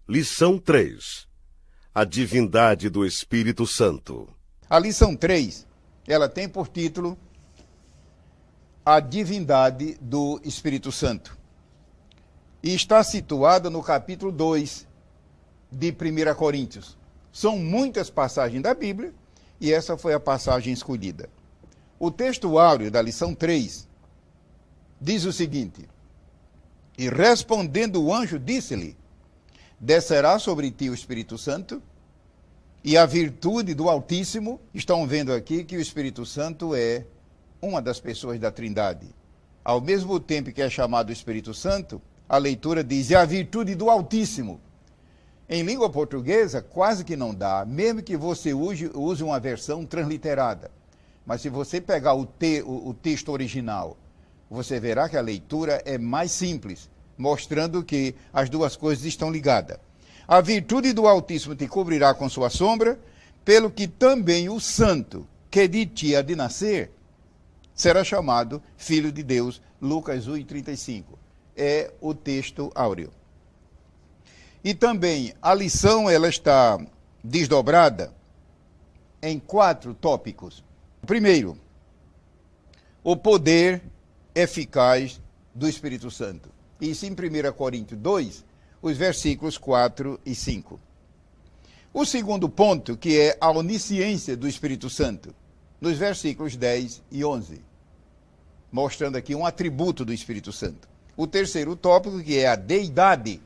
Lição 3. A divindade do Espírito Santo. A lição 3, ela tem por título A divindade do Espírito Santo. E está situada no capítulo 2 de 1 Coríntios. São muitas passagens da Bíblia e essa foi a passagem escolhida. O texto áureo da lição 3 diz o seguinte: E respondendo o anjo, disse-lhe: Descerá sobre ti o Espírito Santo e a virtude do Altíssimo. Estão vendo aqui que o Espírito Santo é uma das pessoas da Trindade. Ao mesmo tempo que é chamado Espírito Santo, a leitura diz, e a virtude do Altíssimo. Em língua portuguesa, quase que não dá, mesmo que você use uma versão transliterada. Mas se você pegar o texto original, você verá que a leitura é mais simples, mostrando que as duas coisas estão ligadas. A virtude do Altíssimo te cobrirá com sua sombra, pelo que também o santo que de ti há de nascer será chamado Filho de Deus. Lucas 1:35. É o texto áureo. E também a lição ela está desdobrada em 4 tópicos. Primeiro, o poder eficaz do Espírito Santo. Isso em 1 Coríntios 2, os versículos 4 e 5. O segundo ponto, que é a onisciência do Espírito Santo, nos versículos 10 e 11, mostrando aqui um atributo do Espírito Santo. O terceiro tópico, que é a deidade,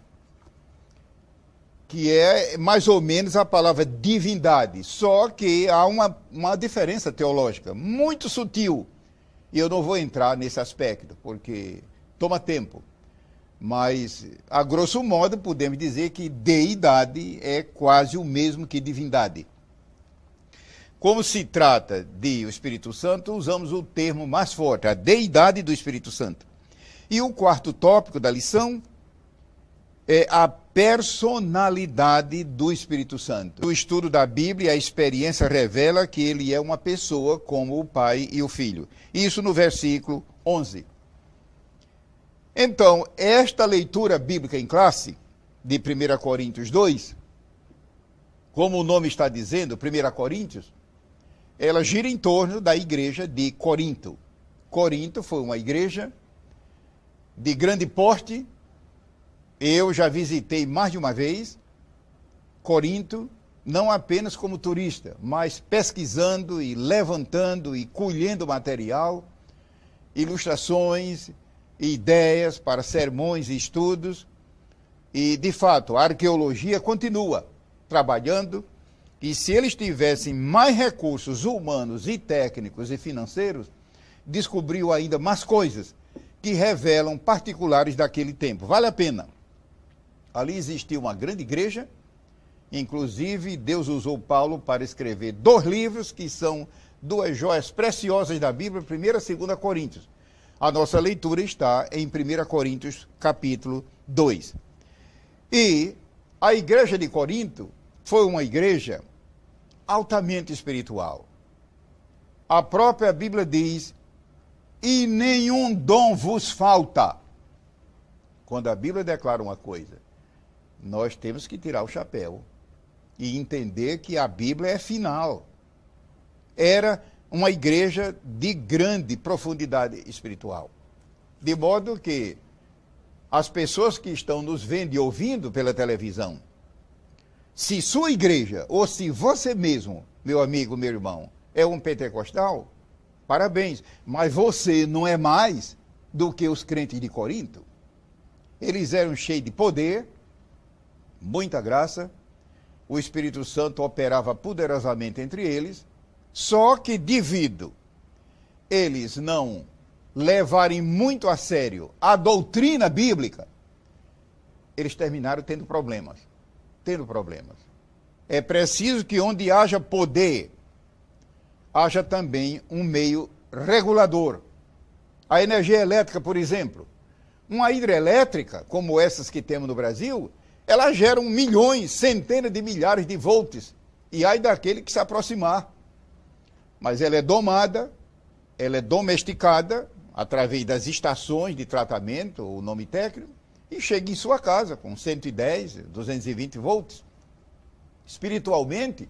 que é mais ou menos a palavra divindade, só que há uma diferença teológica muito sutil, e eu não vou entrar nesse aspecto, porque toma tempo. Mas, a grosso modo, podemos dizer que deidade é quase o mesmo que divindade. Como se trata de o Espírito Santo, usamos o termo mais forte, a deidade do Espírito Santo. E o quarto tópico da lição é a personalidade do Espírito Santo. O estudo da Bíblia, a experiência revela que ele é uma pessoa como o Pai e o Filho. Isso no versículo 11. Então, esta leitura bíblica em classe, de 1 Coríntios 2, como o nome está dizendo, 1 Coríntios, ela gira em torno da igreja de Corinto. Corinto foi uma igreja de grande porte. Eu já visitei mais de uma vez Corinto, não apenas como turista, mas pesquisando e levantando e colhendo material, ilustrações, ideias para sermões e estudos. E, de fato, a arqueologia continua trabalhando, e se eles tivessem mais recursos humanos e técnicos e financeiros, descobriu ainda mais coisas que revelam particulares daquele tempo. Vale a pena. Ali existia uma grande igreja, inclusive Deus usou Paulo para escrever 2 livros que são 2 joias preciosas da Bíblia, 1 e 2 Coríntios. A nossa leitura está em 1 Coríntios, capítulo 2. E a igreja de Corinto foi uma igreja altamente espiritual. A própria Bíblia diz, e nenhum dom vos falta. Quando a Bíblia declara uma coisa, nós temos que tirar o chapéu e entender que a Bíblia é final. Era uma igreja de grande profundidade espiritual. De modo que as pessoas que estão nos vendo e ouvindo pela televisão, se sua igreja, ou se você mesmo, meu amigo, meu irmão, é um pentecostal, parabéns, mas você não é mais do que os crentes de Corinto. Eles eram cheios de poder, muita graça, o Espírito Santo operava poderosamente entre eles, só que devido eles não levarem muito a sério a doutrina bíblica, eles terminaram tendo problemas. É preciso que onde haja poder, haja também um meio regulador. A energia elétrica, por exemplo, uma hidrelétrica, como essas que temos no Brasil, elas geram milhões, centenas de milhares de volts, e ai daquele que se aproximar. Mas ela é domada, ela é domesticada, através das estações de tratamento, o nome técnico, e chega em sua casa com 110, 220 volts. Espiritualmente,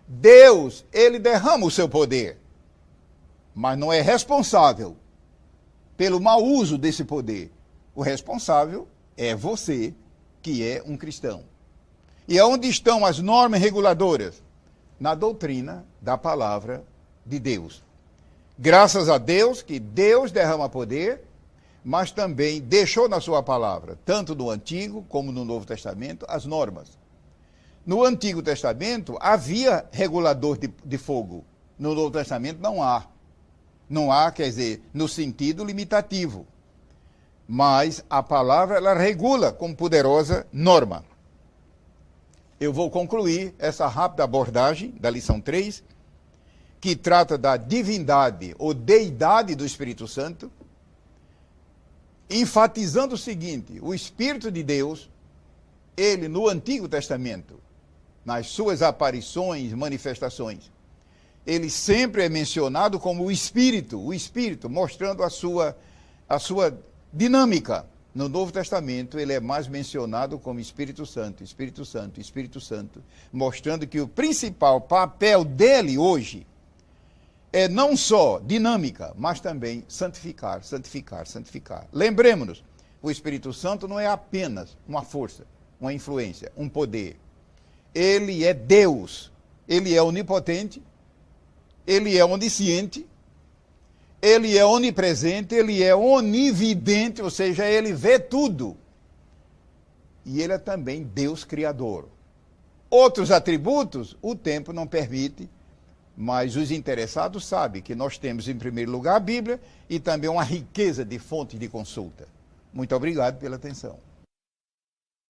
Deus, ele derrama o seu poder, mas não é responsável pelo mau uso desse poder. O responsável é você, que é um cristão. E onde estão as normas reguladoras? Na doutrina da palavra de Deus. Graças a Deus que Deus derrama poder, mas também deixou na sua palavra, tanto no Antigo como no Novo Testamento, as normas. No Antigo Testamento havia regulador de fogo. No Novo Testamento não há. Não há, quer dizer, no sentido limitativo. Mas a palavra, ela regula com poderosa norma. Eu vou concluir essa rápida abordagem da lição 3, que trata da divindade ou deidade do Espírito Santo, enfatizando o seguinte: o Espírito de Deus, ele no Antigo Testamento, nas suas aparições, manifestações, ele sempre é mencionado como o Espírito, mostrando a sua dinâmica. No Novo Testamento, ele é mais mencionado como Espírito Santo, Espírito Santo, Espírito Santo, mostrando que o principal papel dele hoje é não só dinâmica, mas também santificar, santificar, santificar. Lembremos-nos, o Espírito Santo não é apenas uma força, uma influência, um poder. Ele é Deus, ele é onipotente, ele é onisciente, ele é onipresente, ele é onividente, ou seja, ele vê tudo. E ele é também Deus Criador. Outros atributos, o tempo não permite, mas os interessados sabem que nós temos, em primeiro lugar, a Bíblia e também uma riqueza de fontes de consulta. Muito obrigado pela atenção.